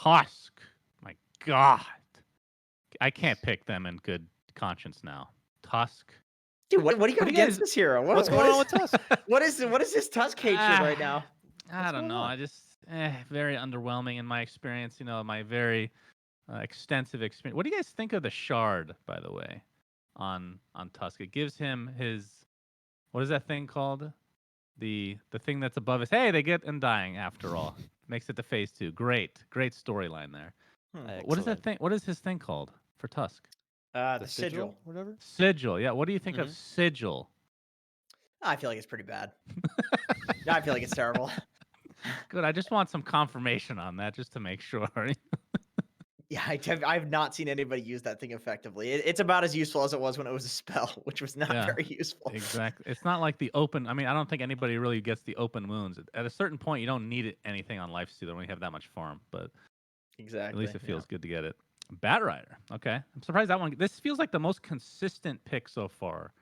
Tusk. My God. I can't pick them in good conscience now. Tusk. Dude, what do you What got do you against guys this hero? What's What going on is with Tusk? what is this Tusk hatred right Ah, now? I What's don't going know. on? I just very underwhelming in my experience. My very extensive experience. What do you guys think of the shard, by the way, on Tusk? It gives him his what is that thing called? The thing that's above us. Hey, they get Undying after all. Makes it to phase 2. Great storyline there. Hmm. What is that Excellent. thing? What is his thing called for Tusk? The The sigil. sigil, whatever. Sigil. Yeah. What do you think of Mhm. Sigil? I feel like it's pretty bad. I feel like it's terrible. Good. I just want some confirmation on that, just to make sure. Yeah, I've not seen anybody use that thing effectively. It's about as useful as it was when it was a spell, which was not Yeah. very useful. Exactly. It's not like the open. I mean, I don't think anybody really gets the open wounds. At a certain point, you don't need anything on lifesteal when you have that much farm. But at least Exactly. it Yeah. feels good to get it. Bat Rider. Okay, I'm surprised that one. This feels like the most consistent pick so far,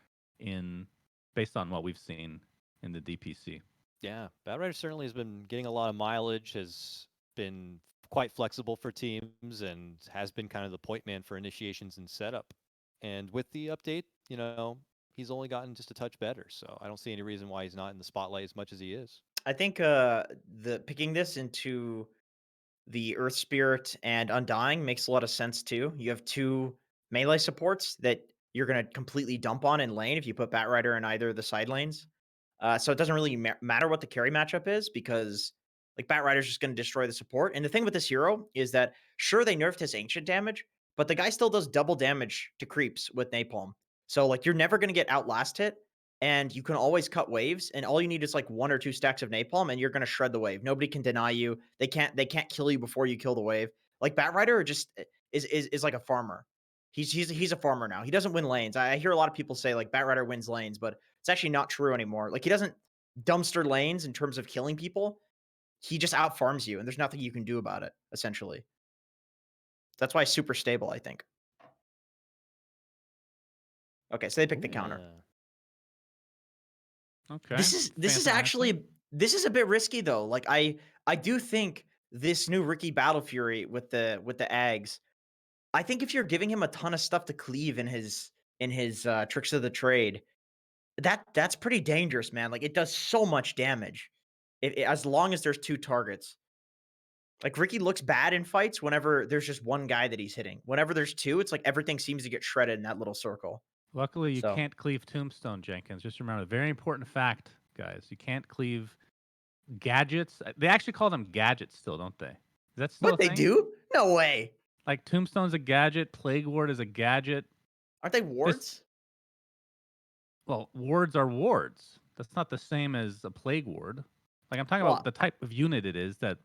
based on what we've seen in the DPC. Yeah, Bat Rider certainly has been getting a lot of mileage, has been quite flexible for teams, and has been kind of the point man for initiations and setup. And with the update, he's only gotten just a touch better. So I don't see any reason why he's not in the spotlight as much as he is. I think the picking this into the Earth Spirit and Undying makes a lot of sense too. You have two melee supports that you're going to completely dump on in lane if you put Bat Rider in either of the side lanes. So it doesn't really matter what the carry matchup is because like Bat Rider's just going to destroy the support. And the thing with this hero is that sure they nerfed his ancient damage, but the guy still does double damage to creeps with napalm. So like you're never going to get outlast hit and you can always cut waves and all you need is like 1 or 2 stacks of napalm and you're going to shred the wave. Nobody can deny you. They can't kill you before you kill the wave. Like Bat Rider just is like a farmer. He's a farmer now. He doesn't win lanes. I hear a lot of people say like Bat Rider wins lanes, but it's actually not true anymore. Like he doesn't dumpster lanes in terms of killing people. He just out farms you, and there's nothing you can do about it. Essentially, that's why he's super stable. I think. Okay, so they picked the counter. Yeah. Okay, This is fantastic. actually this is a bit risky though. Like I do think this new Ricky Battle Fury with the Ags. I think if you're giving him a ton of stuff to cleave in his tricks of the trade, that's pretty dangerous, man. Like it does so much damage. As long as there's 2 targets. Like Ricky looks bad in fights whenever there's just one guy that he's hitting. Whenever there's 2, it's like everything seems to get shredded in that little circle. Luckily, you So, can't cleave Tombstone, Jenkins. Just remember, very important fact, guys. You can't cleave gadgets. They actually call them gadgets still, don't they? Is that still a what they thing? do? No way. Like Tombstone's a gadget, Plague Ward is a gadget. Aren't they This wards? Well, wards are wards. That's not the same as a plague ward. Like I'm talking about Well, the type of unit it is that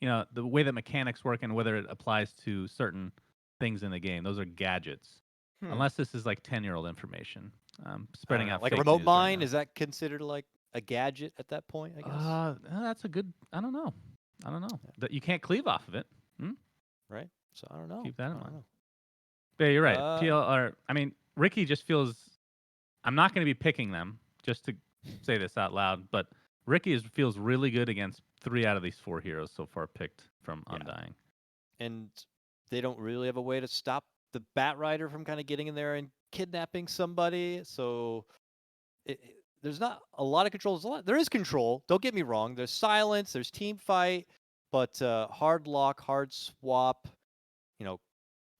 the way that mechanics work and whether it applies to certain things in the game. Those are gadgets. hmm. Unless this is like 10-year-old information. I Spreading don't know. out Like a fake remote news right mine, now. is that considered like a gadget at that point, I guess? That's a good. I don't know. Yeah. That you can't cleave off of it. Right? So I don't know. Keep that in I don't mind. know. But yeah, you're right. Uh, PLR. I mean, Ricky just feels. I'm not going to be picking them just to say this out loud, but Ricky feels really good against 3 out of these 4 heroes so far picked from Yeah. Undying. And they don't really have a way to stop the Bat Rider from kind of getting in there and kidnapping somebody. So there's not a lot of control. There is control. Don't get me wrong. There's silence. There's team fight, but hard lock, hard swap. You know,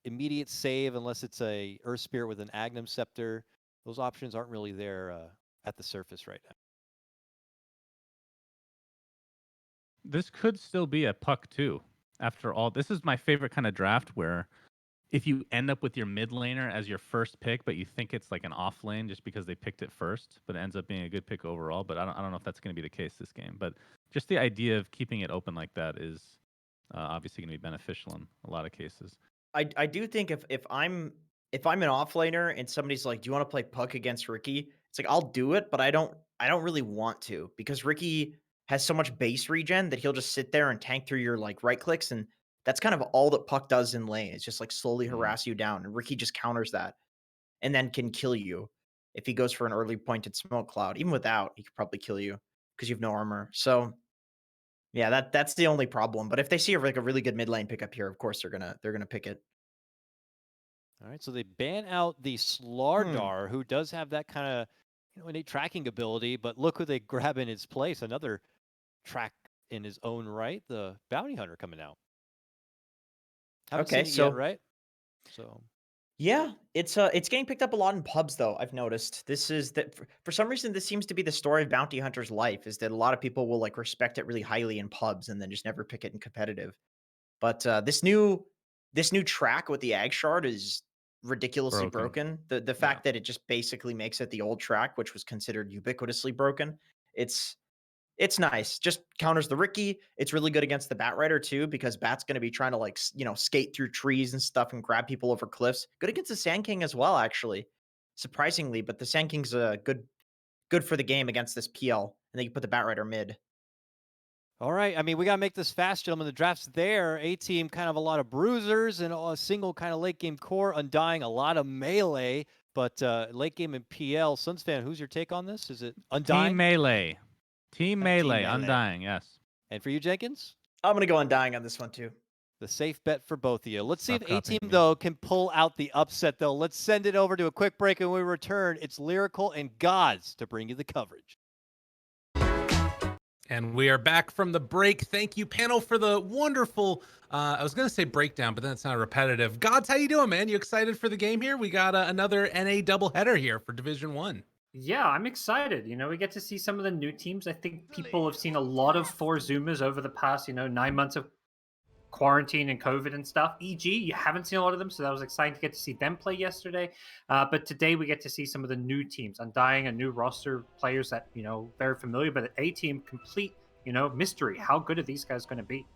immediate save unless it's a Earth Spirit with an Agnum Scepter. Those options aren't really there at the surface right now. This could still be a puck too. After all, this is my favorite kind of draft where if you end up with your mid laner as your first pick, but you think it's like an off lane just because they picked it first, but it ends up being a good pick overall. But I don't know if that's going to be the case this game. But just the idea of keeping it open like that is obviously going to be beneficial in a lot of cases. I do think if I'm an offlaner and somebody's like, "Do you want to play puck against Ricky?" It's like I'll do it, but I don't really want to because Ricky has so much base regen that he'll just sit there and tank through your like right clicks, and that's kind of all that puck does in lane. It's just like slowly Mm. harass you down, and Ricky just counters that and then can kill you if he goes for an early pointed smoke cloud. Even without, he could probably kill you because you have no armor. So Yeah, that's the only problem. But if they see like a really good mid lane pickup here, of course they're gonna pick it. All right, so they ban out the Hmm. Slardar, who does have that kind of innate tracking ability, but look who they grab in its place. Another track in his own right, the Bounty Hunter coming out. Haven't Okay, seen it yet, so right? So yeah, it's getting picked up a lot in pubs though. I've noticed this is that for some reason this seems to be the story of Bounty Hunter's life is that a lot of people will like respect it really highly in pubs and then just never pick it in competitive. But this new track with the Ag Shard is ridiculously Broken. broken. The Yeah. fact that it just basically makes it the old track, which was considered ubiquitously broken, it's it's nice. Just counters the Ricky. It's really good against the Bat Rider too, because Bat's going to be trying to like skate through trees and stuff and grab people over cliffs. Good against the Sand King as well, actually, surprisingly. But the Sand King's good for the game against this PL, and then you put the Bat Rider mid. all right. I mean, we got to make this fast, gentlemen. The draft's there. A team, kind of a lot of bruisers and a single kind of late game core. Undying, a lot of melee, but late game in PL. Suns fan, who's your take on this? Is it Team Undying? Melee. Team Team Melee. Melee. Undying. Yes. And for you, Jenkins? I'm gonna go Undying on this one too. The safe bet for both of you. Let's see if Stop A copying Team, me. though, can pull out the upset, though. Let's send it over to a quick break, and when we return, it's Lyrical and GoDz to bring you the coverage. And we are back from the break. Thank you, panel, for the wonderful, I was going to say breakdown, but then it's not repetitive. GoDz, how you doing, man? You excited for the game here? We got another NA doubleheader here for Division 1. Yeah, I'm excited. We get to see some of the new teams. I think people have seen a lot of four Zoomers over the past, 9 months of quarantine and COVID and stuff. EG, you haven't seen a lot of them, so that was exciting to get to see them play yesterday. But today we get to see some of the new teams. Undying, a new roster, players that, very familiar, but A Team, complete, mystery. How good are these guys going to be?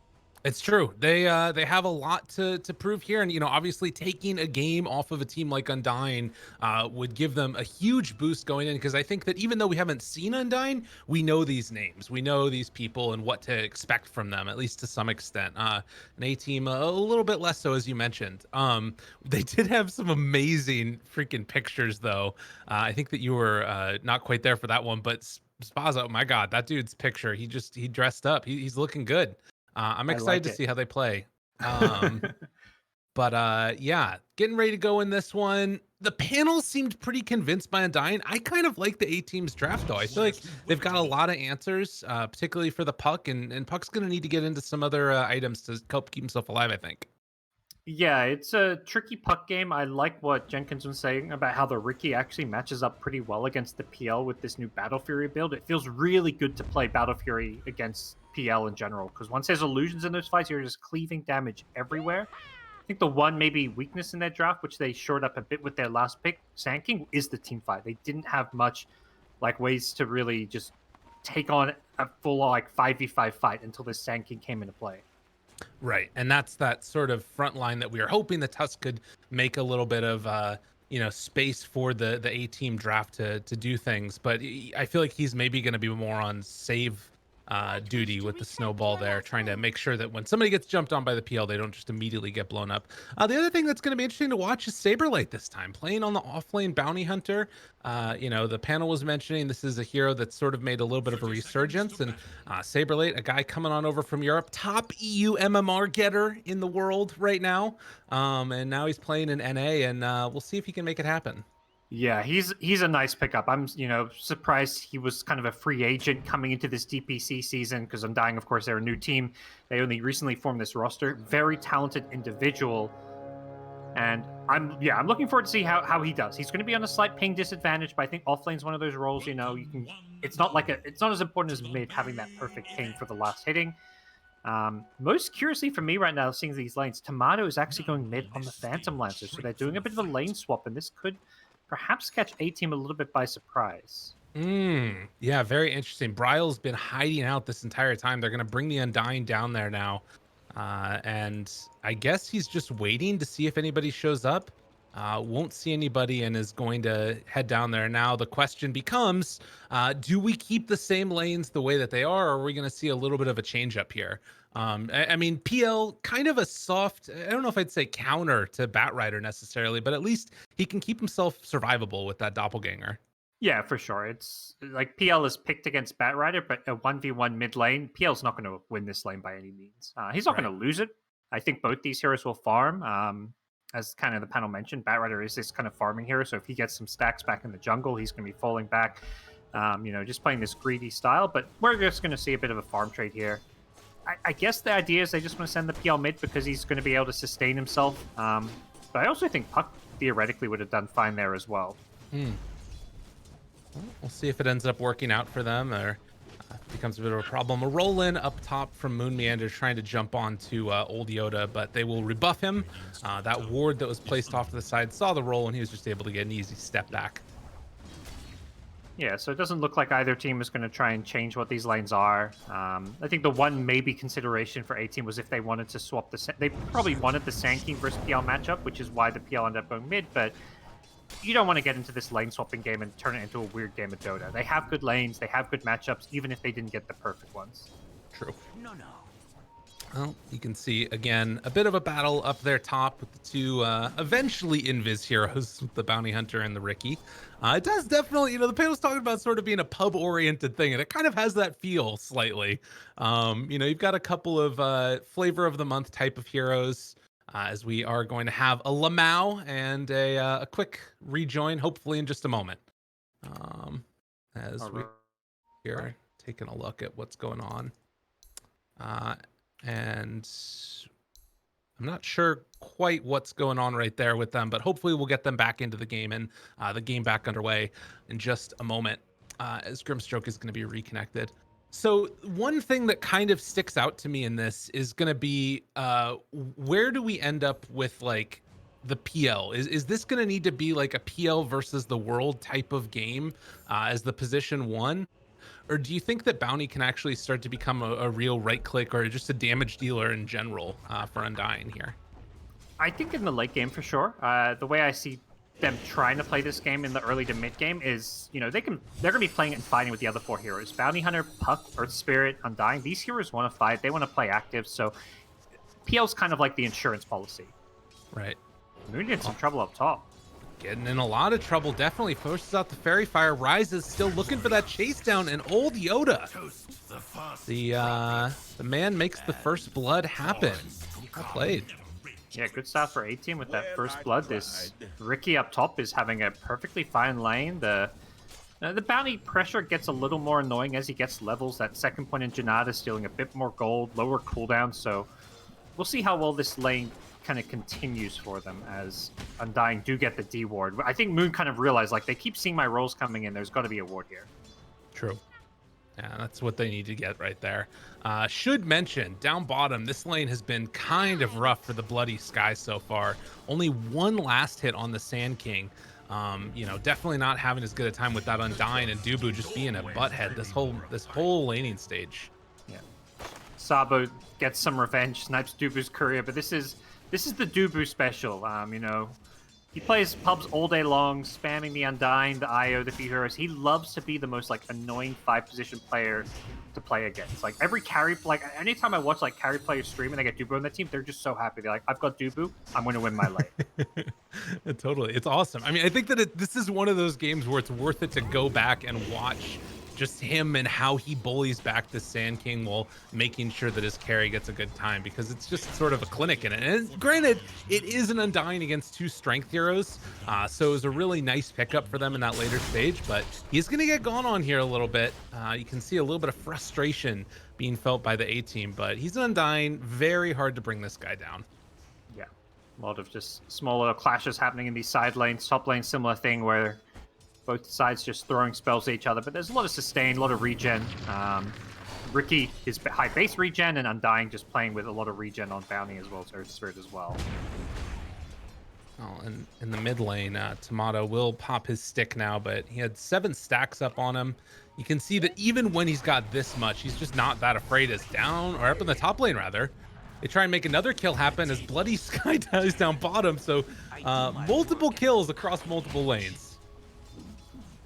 It's true. They have a lot to prove here, and obviously taking a game off of a team like Undying would give them a huge boost going in, because I think that even though we haven't seen Undying, we know these names, we know these people, and what to expect from them, at least to some extent. An A Team a little bit less so, as you mentioned. They did have some amazing freaking pictures, though. I think that you were not quite there for that one, but Spaza, oh my God, that dude's picture, he dressed up. He's looking good. I'm I excited like to it. see how they play. But yeah, getting ready to go in this one. The panel seemed pretty convinced by Undying. I kind of like the A Team's draft, though. I feel like they've got a lot of answers, particularly for the Puck, and Puck's going to need to get into some other items to help keep himself alive, I think. Yeah, it's a tricky puck game. I like what Jenkins was saying about how the Ricky actually matches up pretty well against the PL with this new Battle Fury build. It feels really good to play Battle Fury against PL in general, because once there's illusions in those fights, you're just cleaving damage everywhere. I think the one maybe weakness in their draft, which they shored up a bit with their last pick, Sand King, is the team fight. They didn't have much ways to really just take on a full 5v5 fight until this Sand King came into play. Right, and that's that sort of front line that we are hoping the Tusk could make a little bit of space for the A Team draft to do things. But I feel like he's maybe going to be more on save duty with the snowball there, trying to make sure that when somebody gets jumped on by the PL, they don't just immediately get blown up. The other thing that's going to be interesting to watch is Saberlight this time, playing on the offlane bounty hunter. The panel was mentioning this is a hero that's sort of made a little bit of a resurgence, and Saberlight, a guy coming on over from Europe, top EU MMR getter in the world right now, and now he's playing in NA, and we'll see if he can make it happen. Yeah, he's a nice pickup. I'm surprised he was kind of a free agent coming into this DPC season, because Undying, of course, they're a new team. They only recently formed this roster. Very talented individual, and I'm looking forward to see how he does. He's going to be on a slight ping disadvantage, but I think offlane's one of those roles. You can. It's not as important as mid having that perfect ping for the last hitting. Most curiously for me right now, seeing these lanes, Tomato is actually going mid on the Phantom Lancer, so they're doing a bit of a lane swap, and this could perhaps catch A Team a little bit by surprise. Yeah, very interesting. Bryle's been hiding out this entire time. They're going to bring the Undying down there now. And I guess he's just waiting to see if anybody shows up. Won't see anybody and is going to head down there. Now the question becomes, do we keep the same lanes the way that they are, or are we going to see a little bit of a change up here? I mean, PL, kind of a soft, I don't know if I'd say counter to Bat Rider necessarily, but at least he can keep himself survivable with that doppelganger. Yeah, for sure. It's like PL is picked against Batrider, but a 1v1 mid lane, PL's not going to win this lane by any means. He's not Right. going to lose it. I think both these heroes will farm. As kind of the panel mentioned, Batrider is this kind of farming hero, so if he gets some stacks back in the jungle, he's going to be falling back, just playing this greedy style. But we're just going to see a bit of a farm trade here. I guess the idea is they just want to send the PL mid because he's going to be able to sustain himself. But I also think Puck theoretically would have done fine there as well. Well, we'll see if it ends up working out for them or becomes a bit of a problem. A roll in up top from Moon Meander trying to jump onto Old Yoda, but they will rebuff him. That ward that was placed off to the side saw the roll, and he was just able to get an easy step back. Yeah, so it doesn't look like either team is going to try and change what these lanes are. I think the one maybe consideration for A team was if they wanted to swap they probably wanted the Sand King versus PL matchup, which is why the PL ended up going mid, but you don't want to get into this lane swapping game and turn it into a weird game of Dota. They have good lanes, they have good matchups, even if they didn't get the perfect ones. True. Well, you can see again a bit of a battle up there top with the two eventually invis heroes, the Bounty Hunter and the Ricky. It does definitely, the panel's talking about sort of being a pub-oriented thing, and it kind of has that feel slightly. You've got a couple of flavor of the month type of heroes, as we are going to have a Lamau and a quick rejoin, hopefully in just a moment. As we are taking a look at what's going on. And I'm not sure quite what's going on right there with them, but hopefully we'll get them back into the game and the game back underway in just a moment, as Grimstroke is going to be reconnected. So one thing that kind of sticks out to me in this is going to be where do we end up with like the PL? Is this going to need to be like a PL versus the world type of game as the position one? Or do you think that Bounty can actually start to become a real right click or just a damage dealer in general for Undying here? I think in the late game for sure. The way I see them trying to play this game in the early to mid game is, they're going to be playing it and fighting with the other four heroes. Bounty Hunter, Puck, Earth Spirit, Undying. These heroes want to fight. They want to play active. So PL's kind of like the insurance policy. Right. Moon in some trouble up top. Getting in a lot of trouble, definitely forces out the Fairy Fire. Rises still looking for that chase down, and Old Yoda. The man makes the first blood happen. Well played. Yeah, good start for A team with that first blood. This Ricky up top is having a perfectly fine lane. The bounty pressure gets a little more annoying as he gets levels. That second point in Janata is stealing a bit more gold, lower cooldown. So we'll see how well this lane kind of continues for them as Undying do get the D ward. I think Moon kind of realized, like, they keep seeing my rolls coming in. There's got to be a ward here. True. Yeah, that's what they need to get right there. Should mention, down bottom, this lane has been kind of rough for the Bloody Sky so far. Only one last hit on the Sand King. Definitely not having as good a time with that Undying and Dubu just being a butthead this whole laning stage. Yeah. Sabo gets some revenge, snipes Dubu's courier, but this is the Dubu special. He plays pubs all day long, spamming the Undying, the IO, the few heroes. He loves to be the most annoying 5-position player to play against. Like every carry, anytime I watch carry players stream and they get Dubu on the team, they're just so happy. They're like, I've got Dubu, I'm going to win my lane. Totally, it's awesome. I mean, I think that this is one of those games where it's worth it to go back and watch just him and how he bullies back the Sand King while making sure that his carry gets a good time, because it's just sort of a clinic in it. And granted, it is an Undying against two strength heroes, so it was a really nice pickup for them in that later stage, but he's going to get gone on here a little bit. You can see a little bit of frustration being felt by the A team, but he's an Undying. Very hard to bring this guy down. Yeah, a lot of just smaller clashes happening in these side lanes. Top lane, similar thing where both sides just throwing spells at each other, but there's a lot of sustain, a lot of regen. Ricky is high base regen, and Undying just playing with a lot of regen on Bounty as well as Earth Spirit as well. Oh, and in the mid lane, Tomato will pop his stick now, but he had 7 stacks up on him. You can see that even when he's got this much, he's just not that afraid. As down, or up in the top lane rather, they try and make another kill happen as Bloody Sky dies down bottom. So multiple kills across multiple lanes.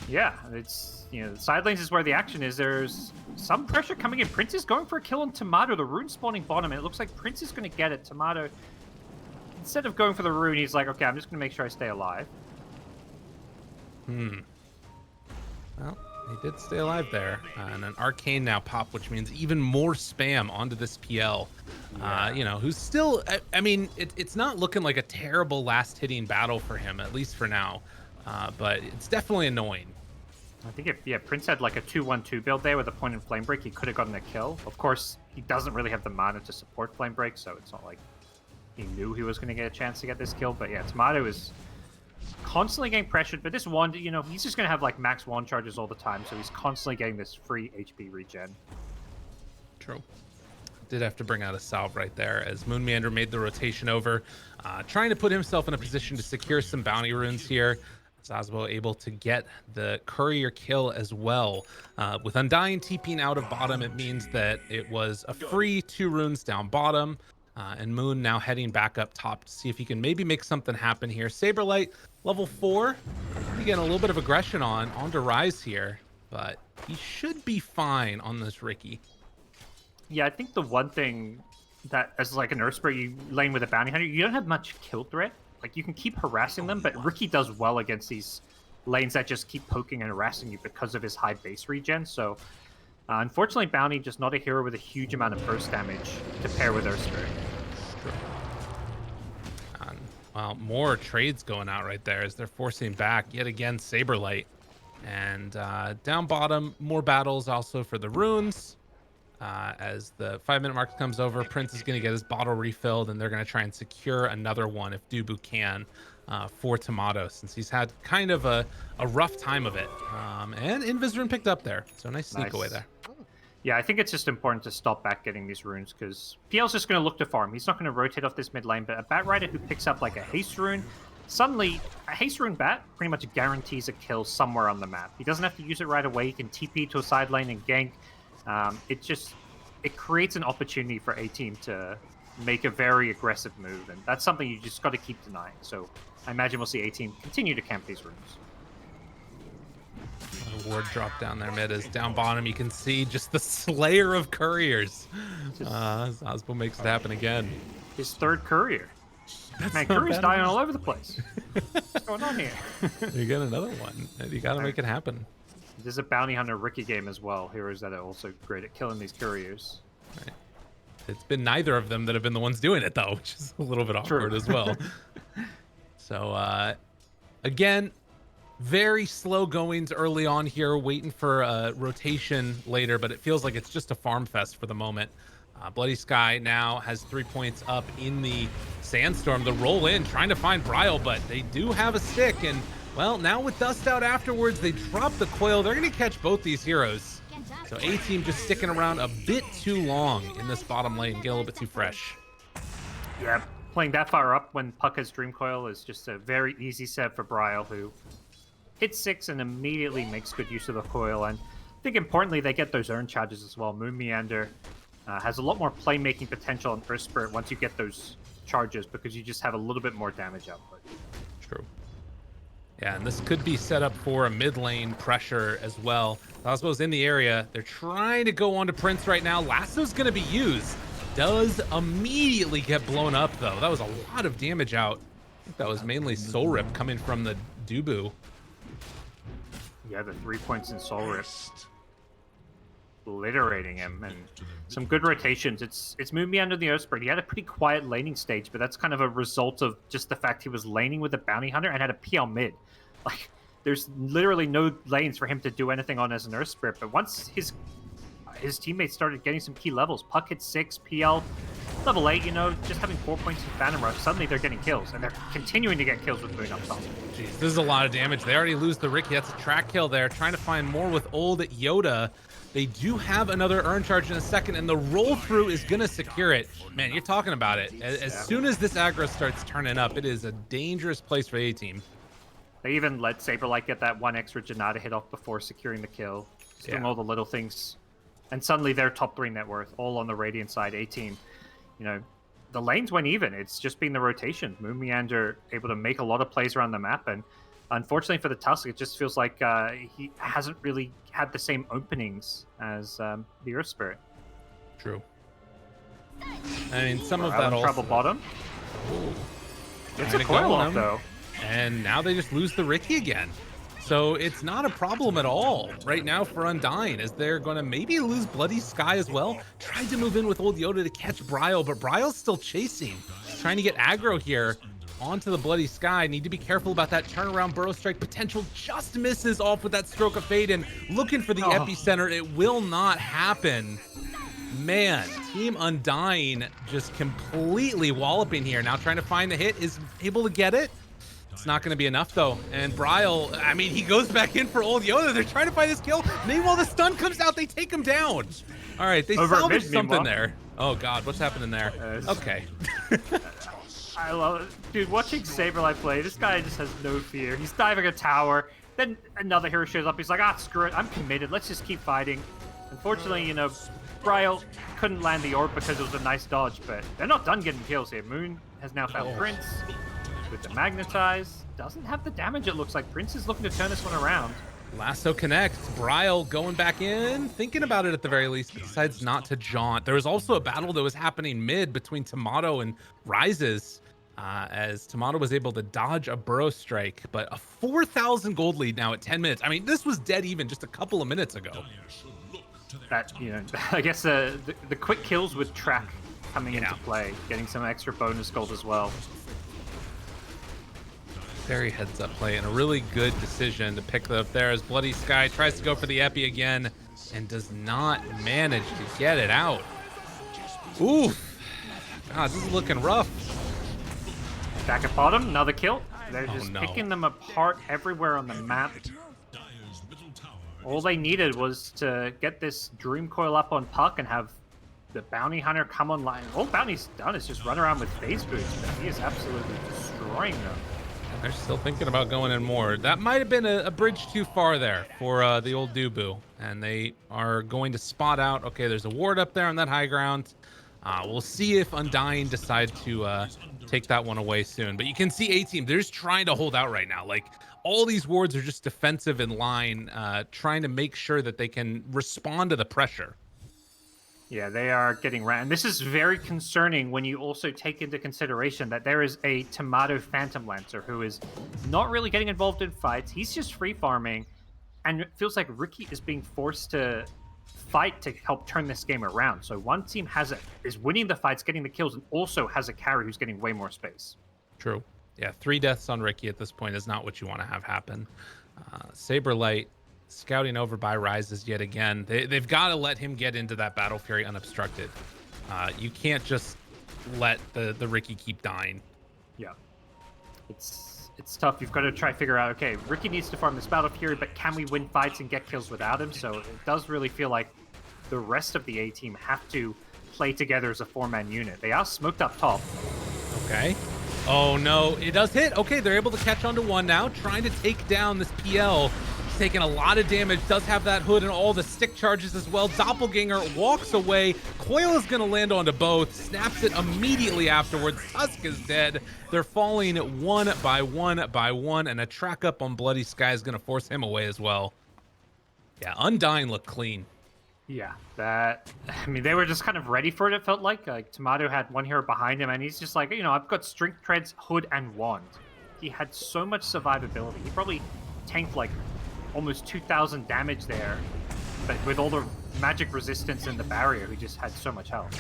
Yeah, it's, the side lanes is where the action is. There's some pressure coming in. Prince is going for a kill on Tomato. The rune spawning bottom, and it looks like Prince is going to get it. Tomato, instead of going for the rune, he's like, okay, I'm just going to make sure I stay alive. Well, he did stay alive there. And an arcane now pop, which means even more spam onto this PL. You know, who's still, I mean, it's not looking like a terrible last hitting battle for him, at least for now. But it's definitely annoying. I think if Prince had like a 2-1-2 build there with a point in Flame Break, he could have gotten a kill. Of course, he doesn't really have the mana to support Flame Break, so it's not like he knew he was going to get a chance to get this kill. But yeah, Tomato is constantly getting pressured, but this wand, you know, he's just going to have like max wand charges all the time, so he's constantly getting this free HP regen. True. Did have to bring out a salve right there as Moon Meander made the rotation over, trying to put himself in a position to secure some bounty runes here. Zazbo able to get the courier kill as well. With Undying TPing out of bottom, it means that it was a free 2 runes down bottom. And Moon now heading back up top to see if he can maybe make something happen here. Saberlight, level 4. Getting a little bit of aggression on to Rise here, but he should be fine on this Ricky. Yeah, I think the one thing that, as like an Earthspirit, you lane with a bounty hunter, you don't have much kill threat. Like, you can keep harassing them, but Ricky does well against these lanes that just keep poking and harassing you because of his high base regen. So, unfortunately, Bounty just not a hero with a huge amount of burst damage to pair with Earthspirit. Well, more trades going out right there as they're forcing back yet again Saberlight. And down bottom, more battles also for the runes. As the 5-minute mark comes over, Prince is going to get his bottle refilled, and they're going to try and secure another one if Dubu can for Tomato, since he's had kind of a rough time of it. And Invisrune picked up there, so nice sneak away there. Yeah, I think it's just important to stop back getting these runes, because PL's just going to look to farm. He's not going to rotate off this mid lane, but a Bat Rider who picks up like a haste rune, suddenly a haste rune Bat pretty much guarantees a kill somewhere on the map. He doesn't have to use it right away. He can TP to a side lane and gank. It creates an opportunity for a team to make a very aggressive move, and that's something you just got to keep denying. So I imagine we'll see a team continue to camp these runes. Ward drop down there mid is down bottom. You can see just the slayer of couriers. Zazbo makes it happen again. His 3rd courier. Man, courier's dying all over the place. What's going on here? You get another one. You got to make it happen. There's a bounty hunter Ricky game as well. Heroes that are also great at killing these couriers. Right. It's been neither of them that have been the ones doing it, though, which is a little bit awkward as well. So, again, very slow goings early on here, waiting for a rotation later, but it feels like it's just a farm fest for the moment. Bloody Sky now has 3 points up in the Sandstorm. The roll in, trying to find Brile, but they do have a stick, and well, now with Dust Out afterwards, they drop the coil. They're going to catch both these heroes. So A-Team just sticking around a bit too long in this bottom lane, get a little bit too fresh. Yeah, playing that far up when Puck has Dream Coil is just a very easy set for Brile, who hits 6 and immediately makes good use of the coil. And I think importantly, they get those earn charges as well. Moon Meander has a lot more playmaking potential in Earth Spirit once you get those charges, because you just have a little bit more damage output. True. Yeah, and this could be set up for a mid lane pressure as well. Zazbo's in the area. They're trying to go on to Prince right now. Lasso's going to be used. Does immediately get blown up, though. That was a lot of damage out. I think that was mainly Soul Rip coming from the Dubu. Yeah, the 3 points in Soul Rip. Obliterating him, and some good rotations. It's Moon Meander the Earth Spirit. He had a pretty quiet laning stage, but that's kind of a result of just the fact he was laning with a bounty hunter and had a PL mid. Like, there's literally no lanes for him to do anything on as an Earth Spirit, but once his teammates started getting some key levels, Puck hit 6, PL level 8, you know, just having 4 points in Phantom Rush, suddenly they're getting kills, and they're continuing to get kills with Moon up top. Jeez, this is a lot of damage. They already lose the Ricky. That's a track kill there. Trying to find more with old Yoda. They do have another earn charge in a second, and the roll through is going to secure it. Man, you're talking about it. As soon as this aggro starts turning up, it is a dangerous place for A-Team. They even let Saberlight get that 1 extra Janata hit off before securing the kill. Just doing all the little things. And suddenly they're top 3 net worth, all on the Radiant side, A-Team. You know, the lanes went even. It's just been the rotation. Moon Meander able to make a lot of plays around the map, and unfortunately for the Tusk, it just feels like he hasn't really had the same openings as the Earth Spirit. True. I mean, some of that also... Trouble bottom. Ooh. It's a coil off, though. And now they just lose the Ricky again. So it's not a problem at all right now for Undying, as they're going to maybe lose Bloody Sky as well. Tried to move in with Old Yoda to catch Bryle, but Bryle's still chasing. He's trying to get aggro here onto the Bloody Sky. Need to be careful about that turnaround Burrow Strike potential. Just misses off with that Stroke of Fate, and looking for the epicenter. It will not happen. Man, Team Undying just completely walloping here. Now trying to find the hit, is able to get it. It's not going to be enough though. And Bryle, I mean, he goes back in for Old Yoda. They're trying to find this kill. Meanwhile, the stun comes out. They take him down. All right, they salvaged something there. Oh God, what's happening there? Okay. I love it. Dude, watching Saberlight play, this guy just has no fear. He's diving a tower. Then another hero shows up. He's like, ah, screw it. I'm committed. Let's just keep fighting. Unfortunately, you know, Bryle couldn't land the orb because it was a nice dodge, but they're not done getting kills here. Moon has now found Prince with the Magnetize. Doesn't have the damage, it looks like. Prince is looking to turn this one around. Lasso connects. Bryle going back in, thinking about it at the very least, but decides not to jaunt. There was also a battle that was happening mid between Tomato and Rises, as Tomato was able to dodge a Burrow Strike, but a 4,000 gold lead now at 10 minutes. I mean, this was dead even just a couple of minutes ago. That, you know, I guess the quick kills with Track coming into play, getting some extra bonus gold as well. Very heads up play and a really good decision to pick up there as Bloody Sky tries to go for the Epi again and does not manage to get it out. Oof. God, this is looking rough. Back at bottom, another kill. They're just picking them apart everywhere on the map. All they needed was to get this Dream Coil up on Puck and have the Bounty Hunter come online. All Bounty's done is just run around with phase boots, but he is absolutely destroying them. They're still thinking about going in more. That might have been a bridge too far there for the old Dubu. And they are going to spot out. Okay, there's a ward up there on that high ground. We'll see if Undying decide to take that one away soon. But you can see A-Team, they're just trying to hold out right now. Like, all these wards are just defensive in line, trying to make sure that they can respond to the pressure. Yeah, they are getting ran. This is very concerning when you also take into consideration that there is a Tomato Phantom Lancer who is not really getting involved in fights. He's just free farming, and it feels like Ricky is being forced to fight to help turn this game around. So one team is winning the fights, getting the kills, and also has a carry who's getting way more space. True. Yeah, 3 deaths on Ricky at this point is not what you want to have happen. Saberlight scouting over by Rises yet again. They've got to let him get into that Battle Fury unobstructed. You can't just let the Ricky keep dying. Yeah. It's tough. You've got to try to figure out, okay, Ricky needs to farm this Battle Fury, but can we win fights and get kills without him? So it does really feel like the rest of the A-Team have to play together as a 4-man unit. They are smoked up top. Okay. Oh no, it does hit. Okay, they're able to catch onto one now, trying to take down this PL. He's taking a lot of damage, does have that hood and all the stick charges as well. Doppelganger walks away. Coil is going to land onto both, snaps it immediately afterwards. Tusk is dead. They're falling one by one, and a track up on Bloody Sky is going to force him away as well. Yeah, Undying looked clean. Yeah, I mean, they were just kind of ready for it, it felt like. Like, Tomato had one hero behind him, and he's just like, you know, I've got Strength Treads, Hood, and Wand. He had so much survivability. He probably tanked, like, almost 2,000 damage there, but with all the magic resistance and the barrier, he just had so much health.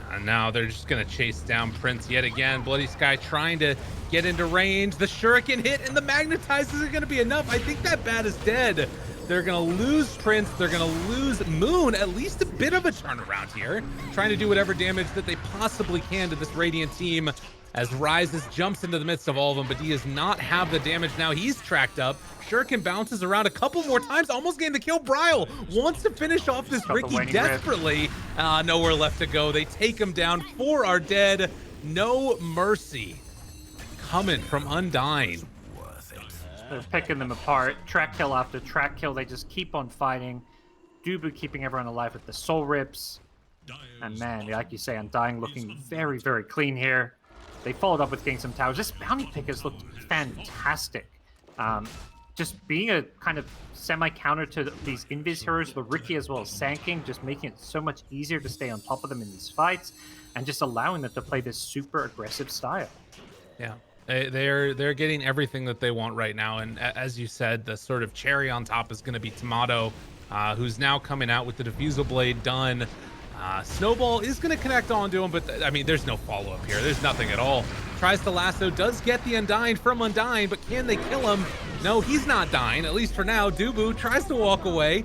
And now they're just going to chase down Prince yet again. Bloody Sky trying to get into range. The Shuriken hit, and the Magnetize isn't going to be enough. I think that bat is dead. They're going to lose Prince. They're going to lose Moon. At least a bit of a turnaround here. Trying to do whatever damage that they possibly can to this Radiant team as Rises jumps into the midst of all of them, but he does not have the damage now. He's tracked up. Shuriken bounces around a couple more times, almost getting the kill. Bryle wants to finish off this Ricky desperately. Nowhere left to go. They take him down. 4 are dead. No mercy coming from Undying. They're picking them apart. Track kill after track kill. They just keep on fighting. Dubu keeping everyone alive with the soul rips. And man, like you say, Undying looking very, very clean here. They followed up with getting some towers. This bounty pick has looked fantastic. Just being a kind of semi-counter to these invis heroes, the Ricky as well as Sand, just making it so much easier to stay on top of them in these fights, and just allowing them to play this super aggressive style. Yeah. They're getting everything that they want right now, and as you said, the sort of cherry on top is going to be Tomato, who's now coming out with the diffusal blade done. Snowball is going to connect onto him, but I mean, there's no follow-up here. There's nothing at all. Tries to lasso, does get the Undying from Undying, but can they kill him? No, he's not dying, at least for now. Dubu tries to walk away.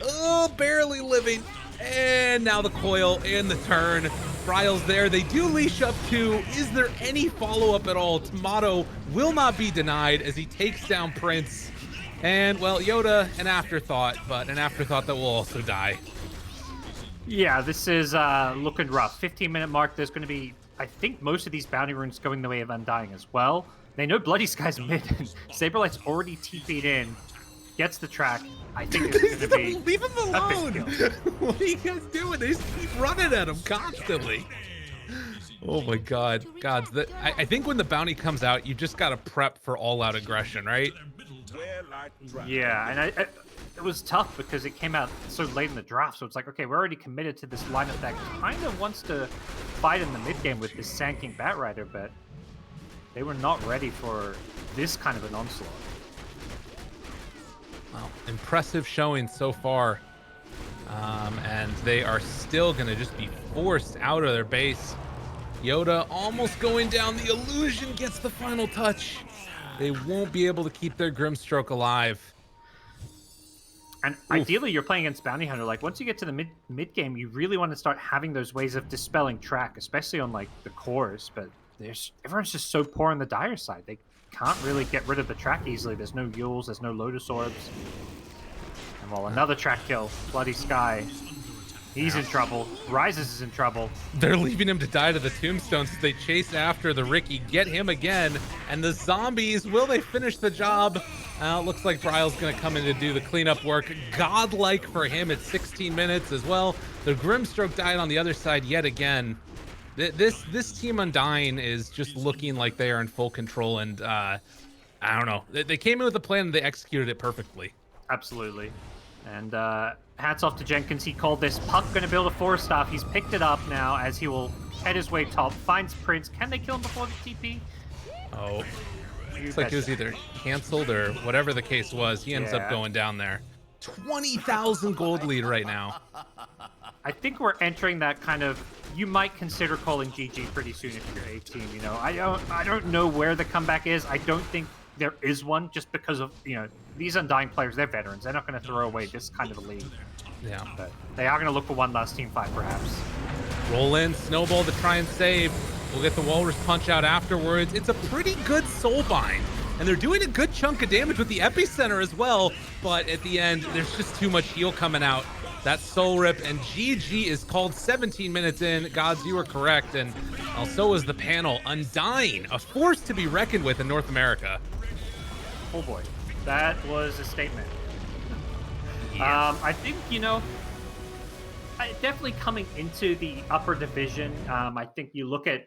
Oh, barely living. And now the coil and the turn. Bryle's there. They do leash up too. Is there any follow-up at all? Tomato will not be denied as he takes down Prince. And, well, Yoda, an afterthought, but an afterthought that will also die. Yeah, this is looking rough. 15-minute mark. There's going to be, I think, most of these bounty runes going the way of Undying as well. They know Bloody Sky's mid. Saberlight's already TP'd in. Gets the track. I think it's going to be leave him alone. What are you guys doing? They just keep running at him constantly. Oh my God, I think when the bounty comes out, you just got to prep for all-out aggression, right? Yeah, and it was tough because it came out so late in the draft. So it's like, okay, we're already committed to this lineup that kind of wants to fight in the mid game with this Sand King Batrider, but they were not ready for this kind of an onslaught. Well, impressive showing so far. And they are still going to just be forced out of their base. Yoda almost going down. The illusion gets the final touch. They won't be able to keep their Grimstroke alive. And ideally, you're playing against Bounty Hunter. Like, once you get to the mid game, you really want to start having those ways of dispelling track, especially on, like, the cores. But everyone's just so poor on the Dire side. They can't really get rid of the track easily. There's no Yules, there's no Lotus Orbs. And well, another track kill. Bloody Sky. He's in trouble. Rises is in trouble. They're leaving him to die to the tombstones as they chase after the Ricky, get him again. And the zombies, will they finish the job? Looks like Bryle's going to come in to do the cleanup work. Godlike for him at 16 minutes as well. The Grimstroke died on the other side yet again. This team Undying is just looking like they are in full control, and I don't know. They came in with a plan and they executed it perfectly. Absolutely. And hats off to Jenkins. He called this Puck going to build a 4-staff. He's picked it up now as he will head his way top. Finds Prince. Can they kill him before the TP? Oh, looks like it was either canceled or whatever the case was. He ends up going down there. 20,000 gold lead right now. I think we're entering that kind of, you might consider calling GG pretty soon if you're a team. You know, I don't know where the comeback is. I don't think there is one, just because of, you know, these Undying players, they're veterans. They're not going to throw away this kind of a lead. Yeah. But they are going to look for one last team fight, perhaps. Roll in, Snowball to try and save. We'll get the Walrus punch out afterwards. It's a pretty good Soulbind. And they're doing a good chunk of damage with the Epicenter as well. But at the end, there's just too much heal coming out. That Soul Rip, and GG is called 17 minutes in. GoDz, you were correct. And so is the panel. Undying, a force to be reckoned with in North America. Oh boy, that was a statement. Yeah. I think, you know, definitely coming into the upper division, I think you look at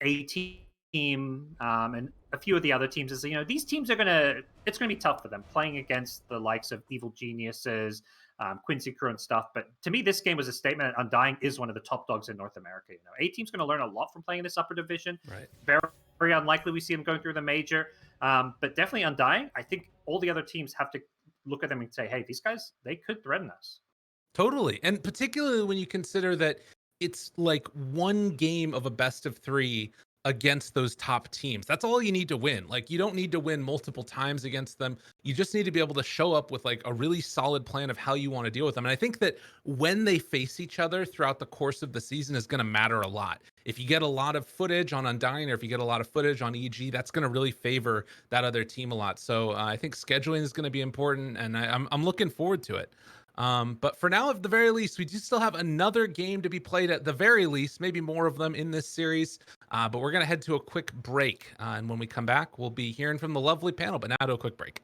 a team and a few of the other teams as, you know, these teams are it's gonna be tough for them playing against the likes of Evil Geniuses, Quincy Crew and stuff. But to me, this game was a statement that Undying is one of the top dogs in North America. You know, A team's going to learn a lot from playing in this upper division. Right. Very, very unlikely we see them going through the major. But definitely Undying. I think all the other teams have to look at them and say, hey, these guys, they could threaten us. Totally. And particularly when you consider that it's like one game of a best of 3 against those top teams. That's all you need to win. Like, you don't need to win multiple times against them. You just need to be able to show up with like a really solid plan of how you want to deal with them. And I think that when they face each other throughout the course of the season is going to matter a lot. If you get a lot of footage on Undying, or if you get a lot of footage on EG, that's going to really favor that other team a lot. So I think scheduling is going to be important, and I'm looking forward to it. But for now, at the very least, we do still have another game to be played at the very least, maybe more of them in this series. But we're going to head to a quick break. And when we come back, we'll be hearing from the lovely panel. But now to a quick break.